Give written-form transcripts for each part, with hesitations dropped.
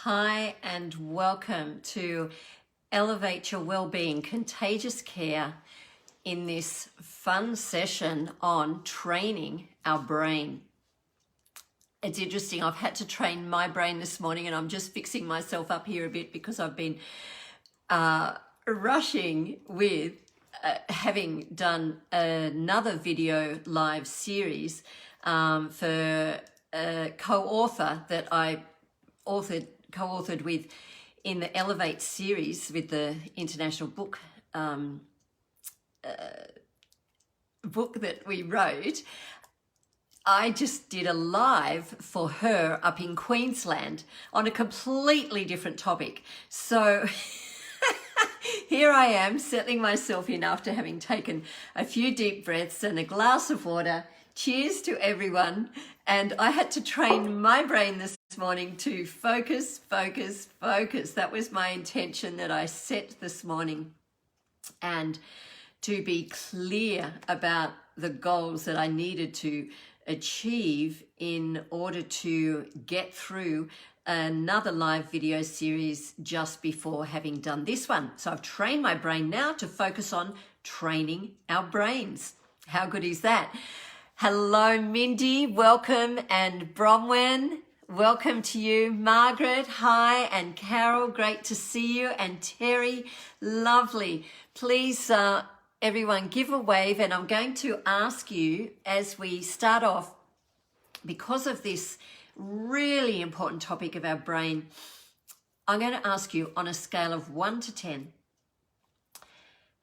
Hi and welcome to Elevate Your Wellbeing Contagious Care in this fun session on training our brain. It's interesting, I've had to train my brain this morning and I'm just fixing myself up here a bit because I've been rushing with having done another video live series for a co-author that I co-authored with in the Elevate series with the international book that we wrote. I just did a live for her up in Queensland on a completely different topic. So here I am settling myself in after having taken a few deep breaths and a glass of water. Cheers to everyone. And I had to train my brain this morning to focus. That was my intention that I set this morning, and to be clear about the goals that I needed to achieve in order to get through another live video series just before having done this one. So I've trained my brain now to focus on training our brains. How good is that? Hello, Mindy, welcome, and Bronwyn, welcome to you. Margaret, hi, and Carol, great to see you, and Terry, lovely. Please, everyone, give a wave, and I'm going to ask you as we start off, because of this really important topic of our brain, I'm going to ask you on a scale of 1 to 10,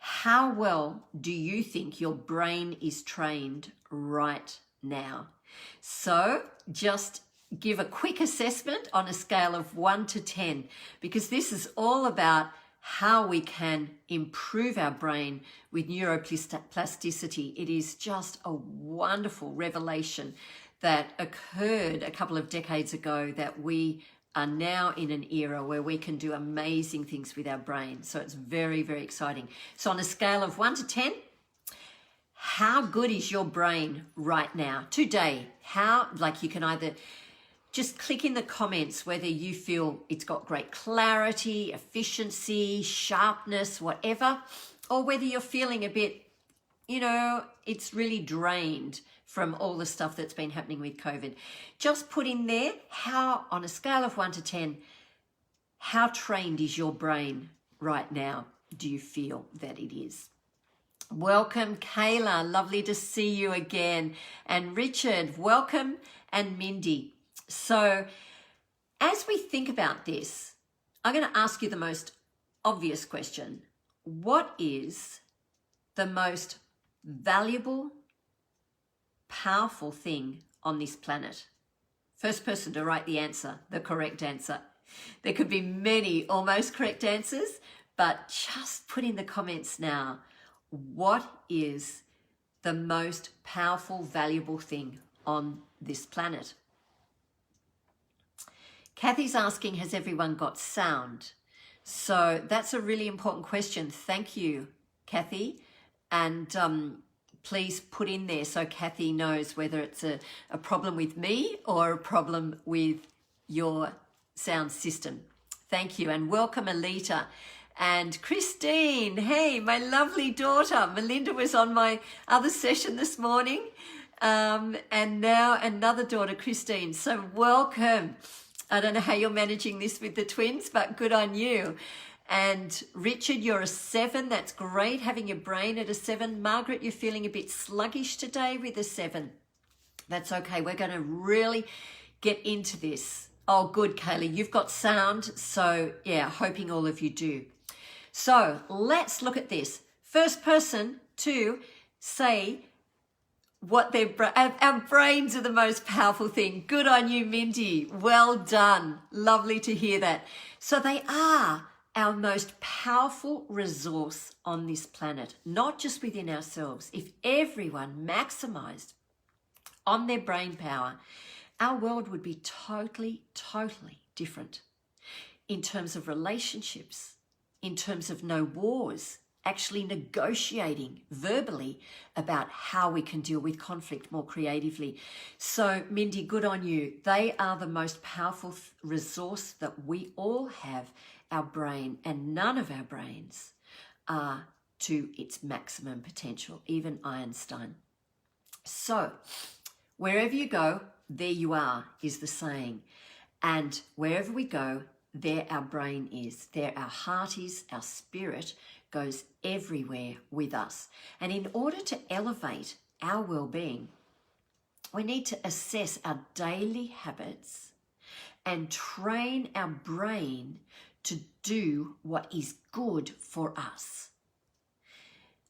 how well do you think your brain is trained right now? So just give a quick assessment on a scale of 1 to 10, because this is all about how we can improve our brain with neuroplasticity. It is just a wonderful revelation that occurred a couple of decades ago, that we are now in an era where we can do amazing things with our brain. So it's very, very exciting. So on a scale of 1 to 10, how good is your brain right now, today? You can either just click in the comments whether you feel it's got great clarity, efficiency, sharpness, whatever, or whether you're feeling a bit, it's really drained from all the stuff that's been happening with COVID. Just put in there how, on a scale of 1 to 10, how trained is your brain right now? Do you feel that it is? Welcome, Kayla. Lovely to see you again. And Richard, welcome, and Mindy. So as we think about this, I'm going to ask you the most obvious question. What is the most valuable, powerful thing on this planet? First person to write the answer, the correct answer. There could be many almost correct answers, but just put in the comments now, what is the most powerful, valuable thing on this planet? Kathy's asking, has everyone got sound? So that's a really important question. Thank you, Kathy. And please put in there so Kathy knows whether it's a problem with me or a problem with your sound system. Thank you. And welcome, Alita. And Christine, hey, my lovely daughter. Melinda was on my other session this morning. And now another daughter, Christine. So welcome. I don't know how you're managing this with the twins, but good on you. And Richard, you're a 7. That's great, having your brain at a 7. Margaret, you're feeling a bit sluggish today with a 7. That's okay. We're going to really get into this. Oh, good, Kaylee. You've got sound. So, yeah, hoping all of you do. So let's look at this. First person to say what our brains are the most powerful thing. Good on you, Mindy. Well done. Lovely to hear that. So they are our most powerful resource on this planet, not just within ourselves. If everyone maximized on their brain power, our world would be totally different in terms of relationships, in terms of no wars, actually negotiating verbally about how we can deal with conflict more creatively. So, Mindy, good on you. They are the most powerful resource that we all have, our brain, and none of our brains are to its maximum potential, even Einstein. So, wherever you go, there you are, is the saying. And wherever we go, there our brain is, there our heart is, our spirit goes everywhere with us. And in order to elevate our well-being, we need to assess our daily habits and train our brain to do what is good for us.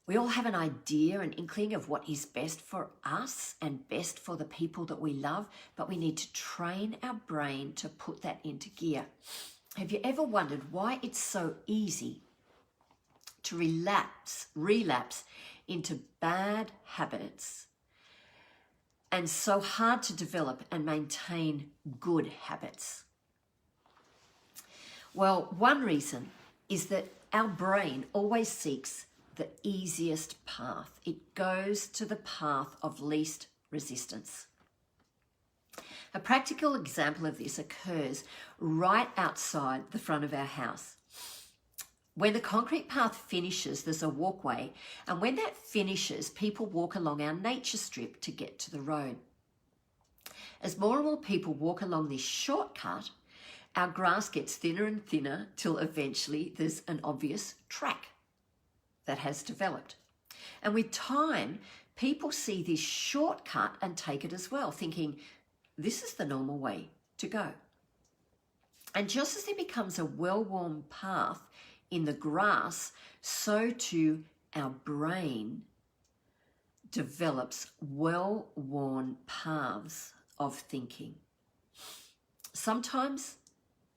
We all have an idea, an inkling of what is best for us and best for the people that we love, but we need to train our brain to put that into gear. Have you ever wondered why it's so easy to relapse into bad habits and so hard to develop and maintain good habits? Well, one reason is that our brain always seeks the easiest path. It goes to the path of least resistance. A practical example of this occurs right outside the front of our house. When the concrete path finishes, there's a walkway, and when that finishes, people walk along our nature strip to get to the road. As more and more people walk along this shortcut, our grass gets thinner and thinner till eventually there's an obvious track that has developed. And with time, people see this shortcut and take it as well, thinking this is the normal way to go. And just as there becomes a well-worn path in the grass, so too our brain develops well-worn paths of thinking. Sometimes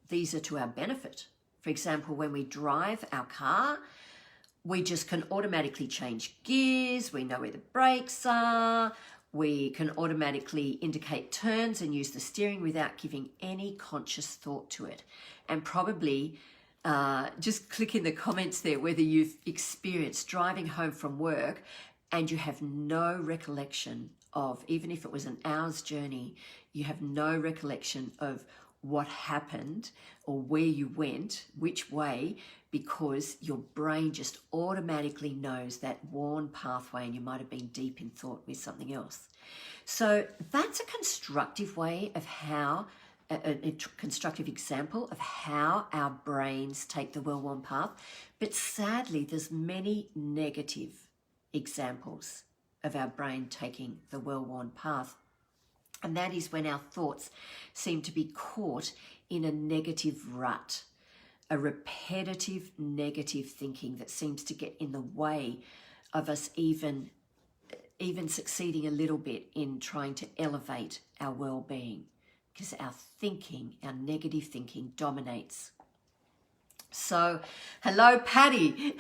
these are to our benefit. For example, when we drive our car, we just can automatically change gears, we know where the brakes are, we can automatically indicate turns and use the steering without giving any conscious thought to it. And probably just click in the comments there whether you've experienced driving home from work and you have no recollection of, even if it was an hour's journey, you have no recollection of what happened or where you went, which way, because your brain just automatically knows that worn pathway and you might have been deep in thought with something else. So that's a constructive way of how, a constructive example of how our brains take the well-worn path. But sadly, there's many negative examples of our brain taking the well-worn path. And that is when our thoughts seem to be caught in a negative rut, a repetitive negative thinking that seems to get in the way of us even succeeding a little bit in trying to elevate our well-being, because our thinking, our negative thinking dominates. So, hello, Patty.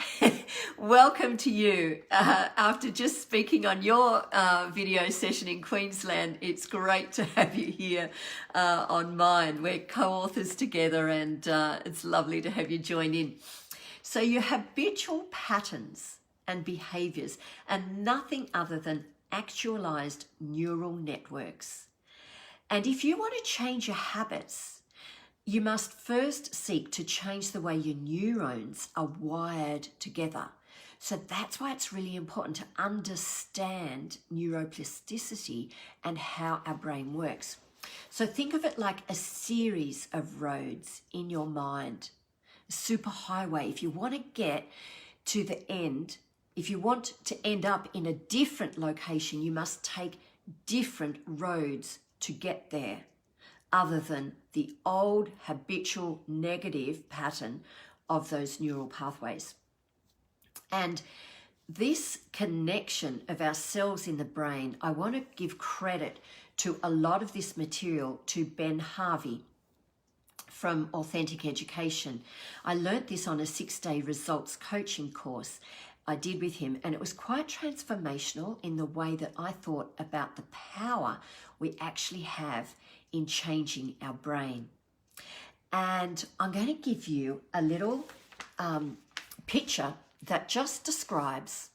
Welcome to you. After just speaking on your video session in Queensland, it's great to have you here on mine. We're co-authors together, and it's lovely to have you join in. So your habitual patterns and behaviors are nothing other than actualized neural networks. And if you want to change your habits, you must first seek to change the way your neurons are wired together. So that's why it's really important to understand neuroplasticity and how our brain works. So think of it like a series of roads in your mind, a superhighway. If you want to get to the end, if you want to end up in a different location, you must take different roads to get there, other than the old habitual negative pattern of those neural pathways. And this connection of our cells in the brain, I want to give credit to a lot of this material to Ben Harvey from Authentic Education. I learnt this on a 6-day results coaching course I did with him, and it was quite transformational in the way that I thought about the power we actually have in changing our brain. And I'm going to give you a little picture that just describes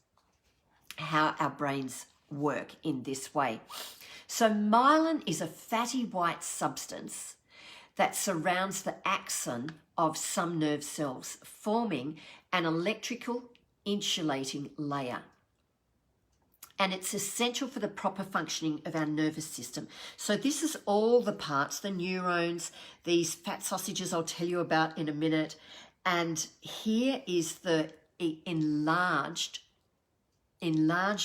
how our brains work in this way. So myelin is a fatty white substance that surrounds the axon of some nerve cells, forming an electrical insulating layer. And it's essential for the proper functioning of our nervous system. So this is all the parts, the neurons, these fat sausages I'll tell you about in a minute. And here is the enlarged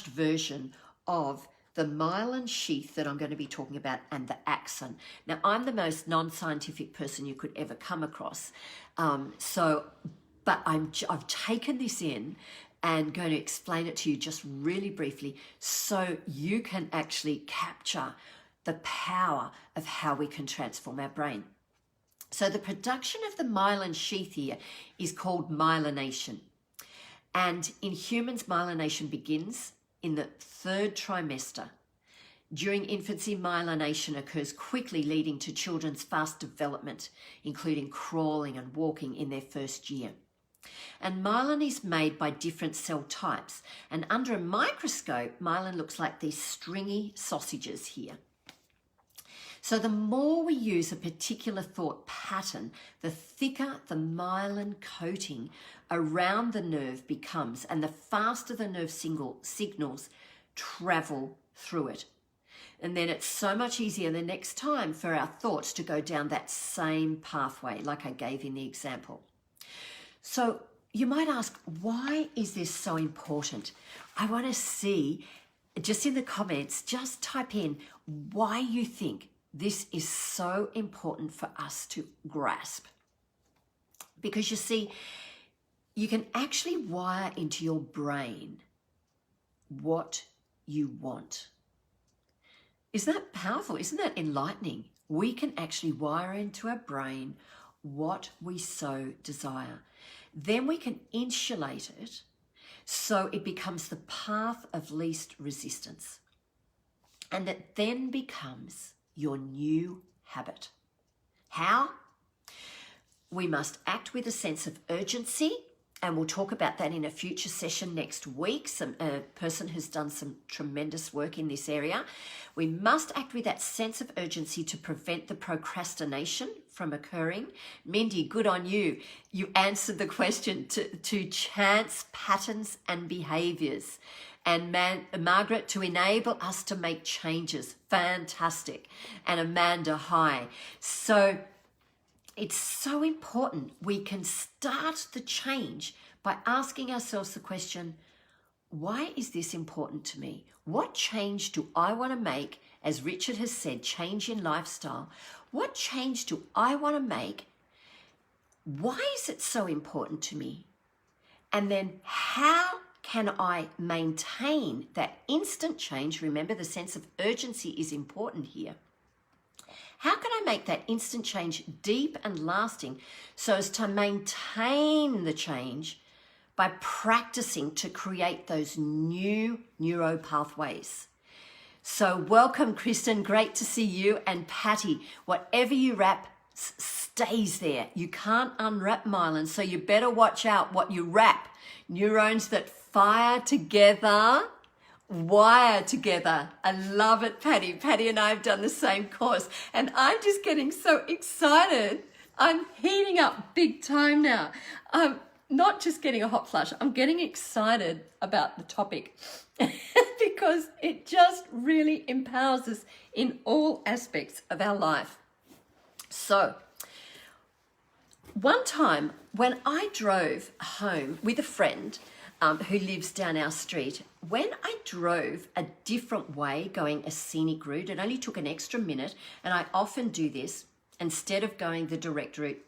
version of the myelin sheath that I'm going to be talking about, and the axon. Now, I'm the most non-scientific person you could ever come across. But I've taken this in and going to explain it to you just really briefly so you can actually capture the power of how we can transform our brain. So the production of the myelin sheath here is called myelination. And in humans, myelination begins in the 3rd trimester. During infancy, myelination occurs quickly, leading to children's fast development, including crawling and walking in their 1st year. And myelin is made by different cell types. And under a microscope, myelin looks like these stringy sausages here. So the more we use a particular thought pattern, the thicker the myelin coating around the nerve becomes, and the faster the nerve signals travel through it. And then it's so much easier the next time for our thoughts to go down that same pathway, like I gave in the example. So you might ask, why is this so important? I want to see, just in the comments, just type in why you think this is so important for us to grasp. Because you see, you can actually wire into your brain what you want. Isn't that powerful? Isn't that enlightening? We can actually wire into our brain what we so desire. Then we can insulate it so it becomes the path of least resistance. And it then becomes your new habit. How? We must act with a sense of urgency, and we'll talk about that in a future session next week. A person who's done some tremendous work in this area. We must act with that sense of urgency to prevent the procrastination from occurring. Mindy, good on you. You answered the question to chance patterns and behaviors. And Margaret, to enable us to make changes. Fantastic. And Amanda, hi. So it's so important we can start the change by asking ourselves the question, why is this important to me? What change do I want to make? As Richard has said, change in lifestyle. What change do I want to make? Why is it so important to me? And then how can I maintain that instant change? Remember, the sense of urgency is important here. How can I make that instant change deep and lasting so as to maintain the change by practicing to create those new neuro pathways? So welcome, Kristen. Great to see you. And Patty, whatever you wrap stays there. You can't unwrap myelin, so you better watch out what you wrap. Neurons that fire together, wire together. I love it, Patty. Patty and I have done the same course, and I'm just getting so excited. I'm heating up big time now. I'm not just getting a hot flush, I'm getting excited about the topic because it just really empowers us in all aspects of our life. So, one time when I drove home with a friend who lives down our street, when I drove a different way, going a scenic route, it only took an extra minute, and I often do this instead of going the direct route.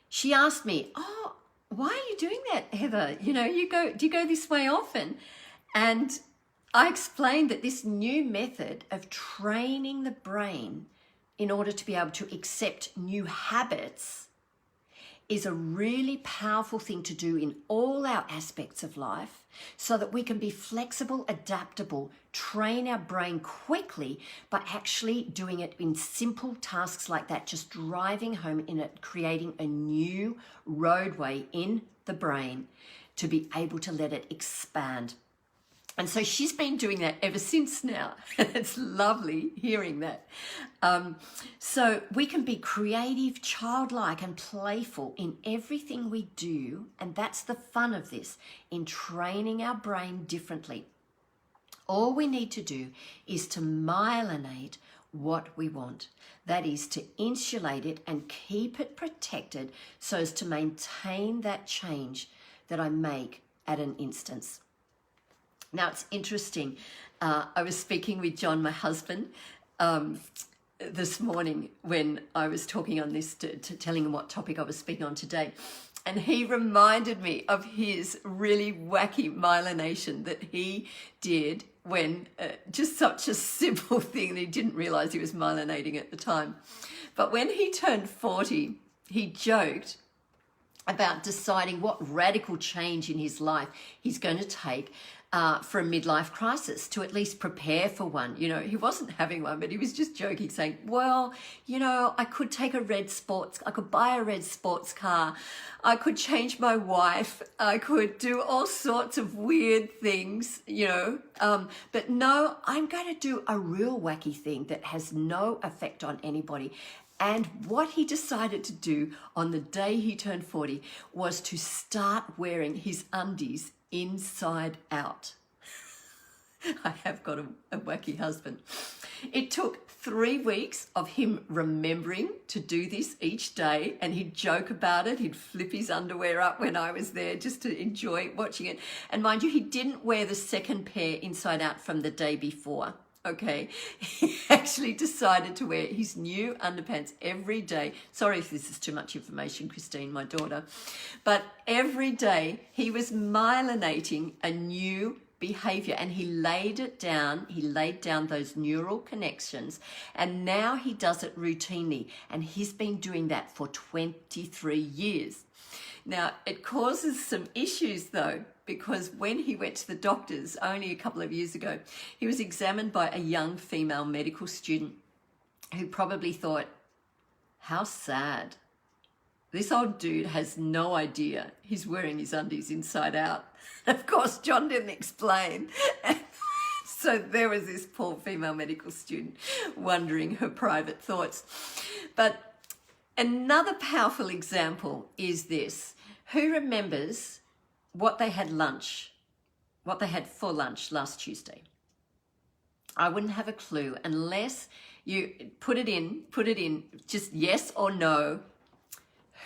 She asked me, "Oh, why are you doing that, Heather? You know, do you go this way often?" And I explained that this new method of training the brain in order to be able to accept new habits is a really powerful thing to do in all our aspects of life so that we can be flexible, adaptable, train our brain quickly by actually doing it in simple tasks like that, just driving home in it, creating a new roadway in the brain to be able to let it expand. And so she's been doing that ever since now. It's lovely hearing that. So we can be creative, childlike, and playful in everything we do. And that's the fun of this, in training our brain differently. All we need to do is to myelinate what we want. That is, to insulate it and keep it protected so as to maintain that change that I make at an instance. Now, it's interesting. I was speaking with John, my husband, this morning when I was talking on this, to telling him what topic I was speaking on today. And he reminded me of his really wacky myelination that he did when, just such a simple thing, and he didn't realize he was myelinating at the time. But when he turned 40, he joked about deciding what radical change in his life he's going to take for a midlife crisis, to at least prepare for one. You know, he wasn't having one, but he was just joking, saying, well, you know, I could buy a red sports car, I could change my wife, I could do all sorts of weird things, you know, but no, I'm going to do a real wacky thing that has no effect on anybody. And what he decided to do on the day he turned 40 was to start wearing his undies inside out. I have got a wacky husband. It took 3 weeks of him remembering to do this each day, and he'd joke about it. He'd flip his underwear up when I was there just to enjoy watching it. And mind you, he didn't wear the second pair inside out from the day before. Okay, he actually decided to wear his new underpants every day. Sorry if this is too much information, Christine, my daughter. But every day he was myelinating a new behavior, and he laid it down. He laid down those neural connections, and now he does it routinely. And he's been doing that for 23 years. Now, it causes some issues though, because when he went to the doctors only a couple of years ago, he was examined by a young female medical student who probably thought, how sad. This old dude has no idea he's wearing his undies inside out. Of course, John didn't explain. So there was this poor female medical student wondering her private thoughts. But another powerful example is this. Who remembers what they had for lunch last Tuesday? I wouldn't have a clue unless you put it in, just yes or no.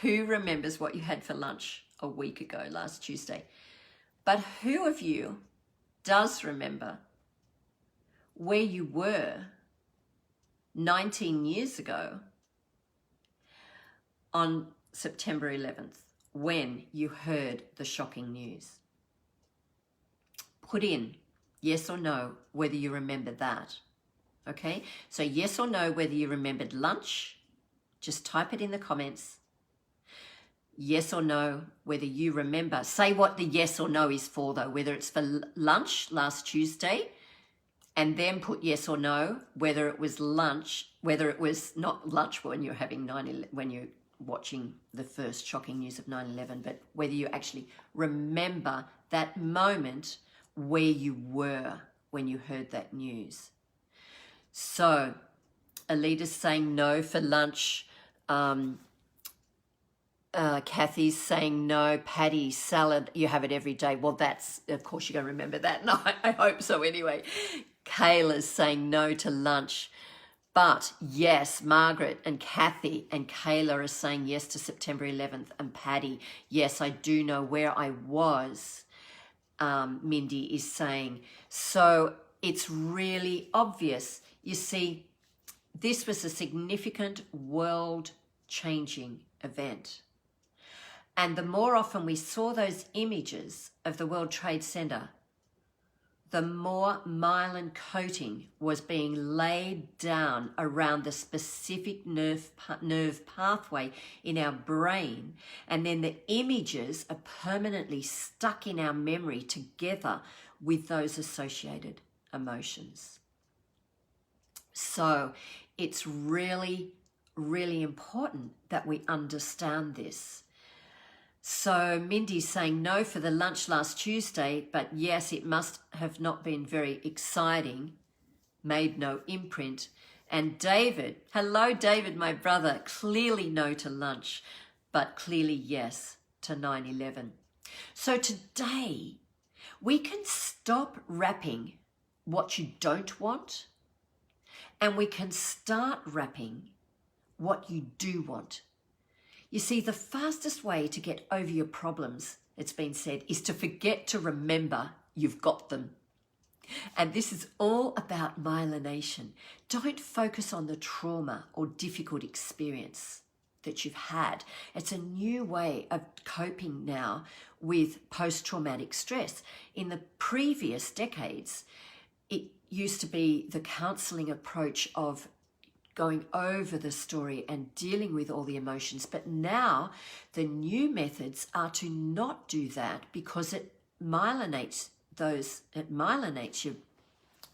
Who remembers what you had for lunch a week ago, last Tuesday? But who of you does remember where you were 19 years ago on September 11th when you heard the shocking news? Put in yes or no whether you remember that. Okay, so yes or no whether you remembered lunch. Just type it in the comments. Yes or no whether you remember. Say what the yes or no is for though, whether it's for lunch last Tuesday, and then put yes or no whether it was lunch, whether it was not lunch when you're having when you're watching the first shocking news of 9/11, but whether you actually remember that moment where you were when you heard that news. So Alita's saying no for lunch. Kathy's saying no. Patty, salad, you have it every day. Well, that's, of course, you're going to remember that. No, I hope so anyway. Kayla's saying no to lunch. But yes, Margaret and Kathy and Kayla are saying yes to September 11th. And Patty, yes, I do know where I was, Mindy is saying. So it's really obvious. You see, this was a significant world-changing event. And the more often we saw those images of the World Trade Center, the more myelin coating was being laid down around the specific nerve pathway in our brain. And then the images are permanently stuck in our memory together with those associated emotions. So it's really, really important that we understand this. So Mindy's saying no for the lunch last Tuesday, but yes, it must have not been very exciting. Made no imprint. And David, hello David, my brother, clearly no to lunch, but clearly yes to 9/11. So today we can stop wrapping what you don't want, and we can start wrapping what you do want. You see, the fastest way to get over your problems, it's been said, is to forget to remember you've got them. And this is all about myelination. Don't focus on the trauma or difficult experience that you've had. It's a new way of coping now with post-traumatic stress. In the previous decades, it used to be the counselling approach of going over the story and dealing with all the emotions. But now the new methods are to not do that, because it myelinates your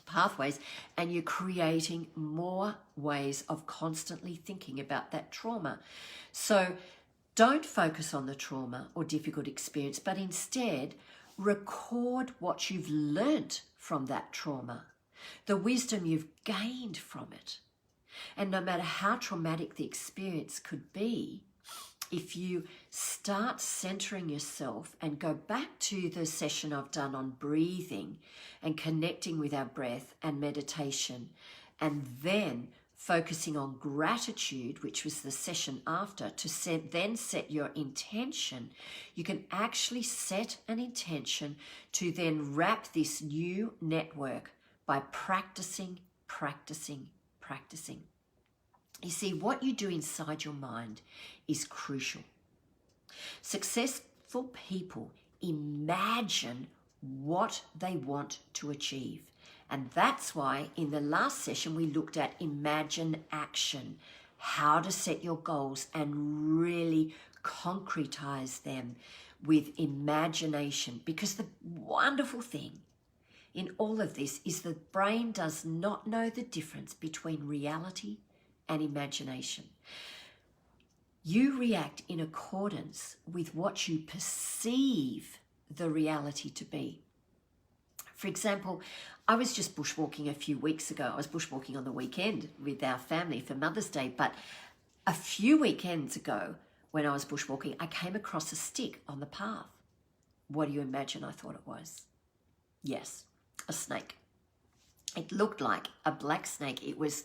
pathways, and you're creating more ways of constantly thinking about that trauma. So don't focus on the trauma or difficult experience, but instead record what you've learnt from that trauma, the wisdom you've gained from it. And no matter how traumatic the experience could be, if you start centering yourself and go back to the session I've done on breathing and connecting with our breath and meditation, and then focusing on gratitude, which was the session after, to then set your intention, you can actually set an intention to then wrap this new network by practicing. You see, what you do inside your mind is crucial. Successful people imagine what they want to achieve. And that's why in the last session we looked at imagine action, how to set your goals and really concretize them with imagination. Because the wonderful thing in all of this is the brain does not know the difference between reality and imagination. You react in accordance with what you perceive the reality to be. For example, I was just bushwalking a few weeks ago. I was bushwalking on the weekend with our family for Mother's Day, but a few weekends ago when I was bushwalking, I came across a stick on the path. What do you imagine I thought it was? Yes, a snake. It looked like a black snake. It was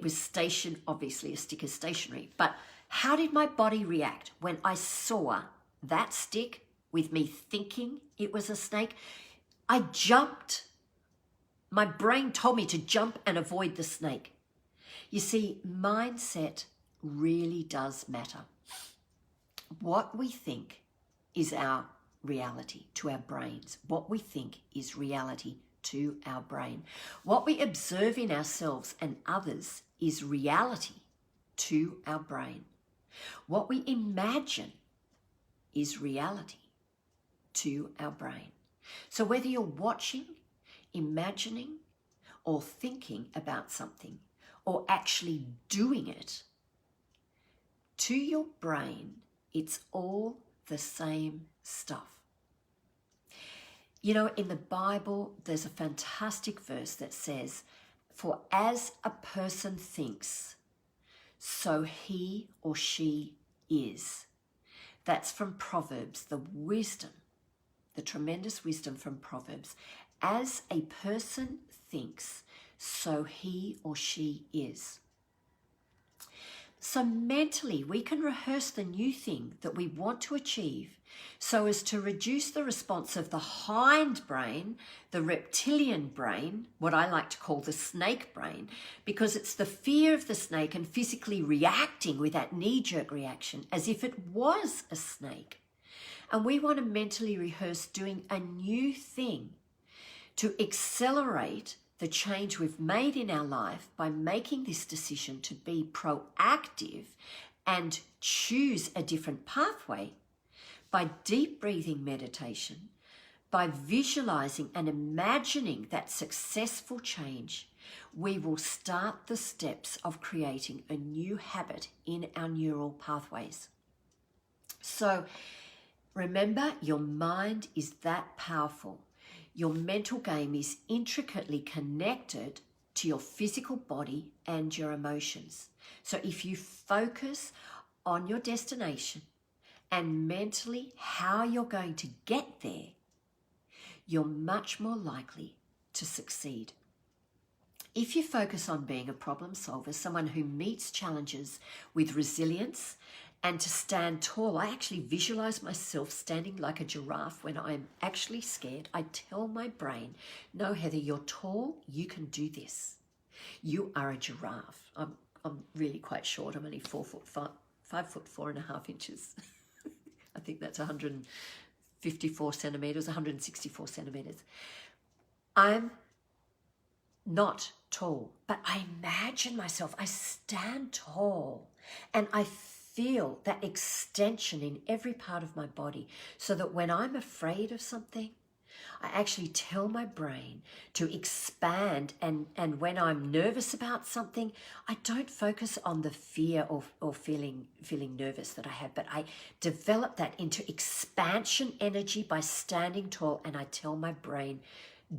stationed, obviously a stick is stationary, but how did my body react when I saw that stick with me thinking it was a snake? I jumped. My brain told me to jump and avoid the snake. You see, mindset really does matter. What we think is our reality to our brains. What we think is reality to our brain. What we observe in ourselves and others is reality to our brain. What we imagine is reality to our brain. So whether you're watching, imagining, or thinking about something, or actually doing it, to your brain, it's all the same stuff. You know, in the Bible, there's a fantastic verse that says, "For as a person thinks, so he or she is." That's from Proverbs, the wisdom, the tremendous wisdom from Proverbs. As a person thinks, so he or she is. So mentally, we can rehearse the new thing that we want to achieve so as to reduce the response of the hindbrain, the reptilian brain, what I like to call the snake brain, because it's the fear of the snake and physically reacting with that knee-jerk reaction as if it was a snake. And we want to mentally rehearse doing a new thing to accelerate the change we've made in our life by making this decision to be proactive and choose a different pathway by deep breathing meditation, by visualizing and imagining that successful change. We will start the steps of creating a new habit in our neural pathways. So remember, your mind is that powerful. Your mental game is intricately connected to your physical body and your emotions. So if you focus on your destination and mentally how you're going to get there, you're much more likely to succeed. If you focus on being a problem solver, someone who meets challenges with resilience and to stand tall, I actually visualize myself standing like a giraffe when I'm actually scared. I tell my brain, no, Heather, you're tall, you can do this. You are a giraffe. I'm really quite short. I'm only 5 foot 4.5 inches. I think that's 154 centimeters, 164 centimeters. I'm not tall, but I imagine myself, I stand tall and I feel that extension in every part of my body, so that when I'm afraid of something, I actually tell my brain to expand, and when I'm nervous about something, I don't focus on the fear or feeling nervous that I have, but I develop that into expansion energy by standing tall, and I tell my brain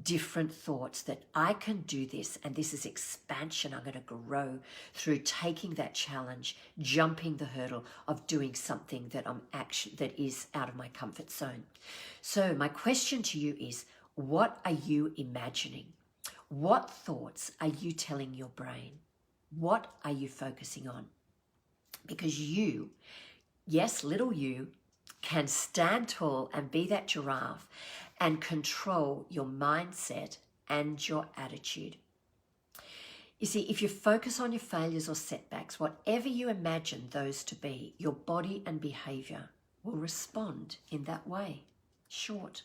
different thoughts that I can do this, and this is expansion. I'm going to grow through taking that challenge, jumping the hurdle of doing something that that is out of my comfort zone. So my question to you is, what are you imagining? What thoughts are you telling your brain? What are you focusing on? Because you, yes, little you, can stand tall and be that giraffe and control your mindset and your attitude. You see, if you focus on your failures or setbacks, whatever you imagine those to be, your body and behavior will respond in that way. Short,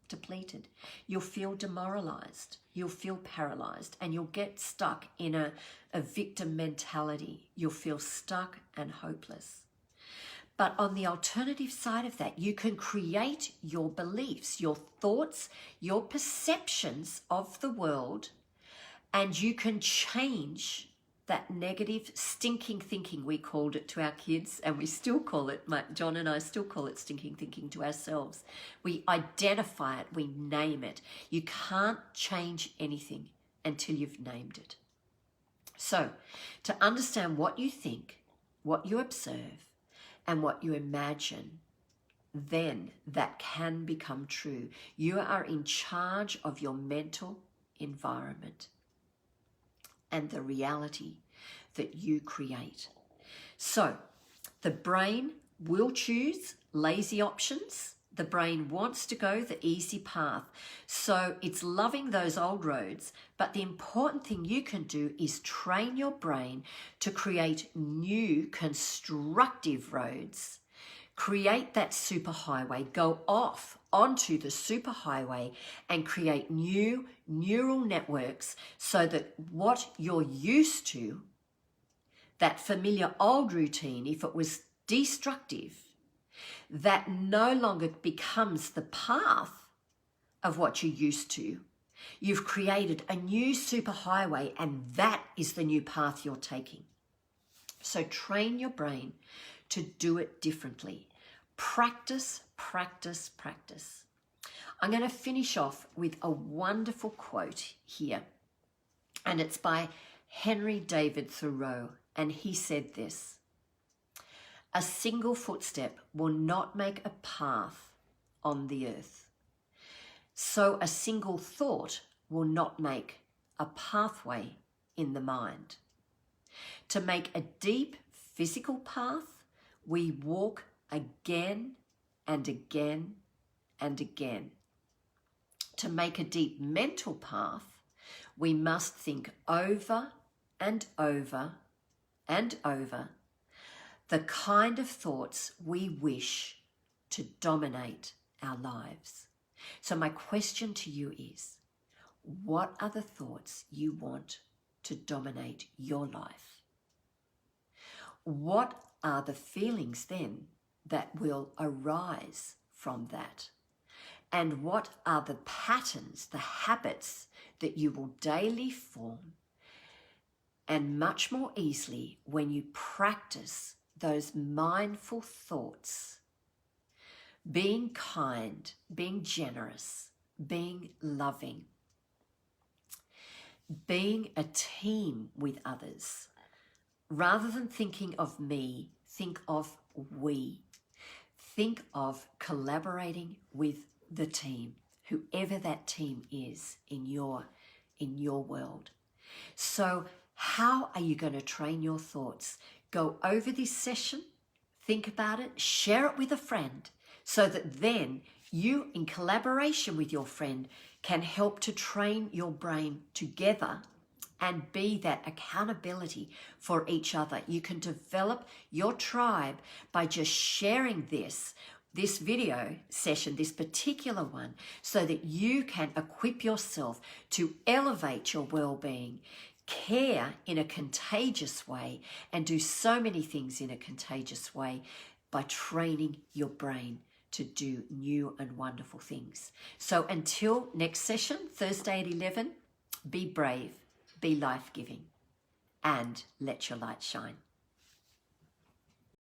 depleted. You'll feel demoralized. You'll feel paralyzed, and you'll get stuck in a victim mentality. You'll feel stuck and hopeless. But on the alternative side of that, you can create your beliefs, your thoughts, your perceptions of the world, and you can change that negative, stinking thinking, we called it to our kids, and we still call it, John and I still call it stinking thinking to ourselves. We identify it, we name it. You can't change anything until you've named it. So, to understand what you think, what you observe, and what you imagine, then that can become true. You are in charge of your mental environment and the reality that you create. So the brain will choose lazy options. The brain wants to go the easy path. So it's loving those old roads, but the important thing you can do is train your brain to create new constructive roads. Create that superhighway, go off onto the superhighway and create new neural networks so that what you're used to, that familiar old routine, if it was destructive, that no longer becomes the path of what you're used to. You've created a new superhighway, and that is the new path you're taking. So train your brain to do it differently. Practice, practice, practice. I'm going to finish off with a wonderful quote here, and it's by Henry David Thoreau, and he said this: "A single footstep will not make a path on the earth. So a single thought will not make a pathway in the mind. To make a deep physical path, we walk again and again and again. To make a deep mental path, we must think over and over and over the kind of thoughts we wish to dominate our lives." So my question to you is, what are the thoughts you want to dominate your life? What are the feelings then that will arise from that? And what are the patterns, the habits that you will daily form, and much more easily when you practice those mindful thoughts being kind, being generous, being loving, being a team with others. Rather than thinking of me, think of we. Think of collaborating with the team, whoever that team is in your world. So how are you going to train your thoughts? Go over this session, think about it, share it with a friend, so that then you, in collaboration with your friend, can help to train your brain together and be that accountability for each other. You can develop your tribe by just sharing this video session, this particular one, so that you can equip yourself to elevate your well-being, care in a contagious way, and do so many things in a contagious way by training your brain to do new and wonderful things. So until next session, Thursday at 11, be brave, be life-giving, and let your light shine.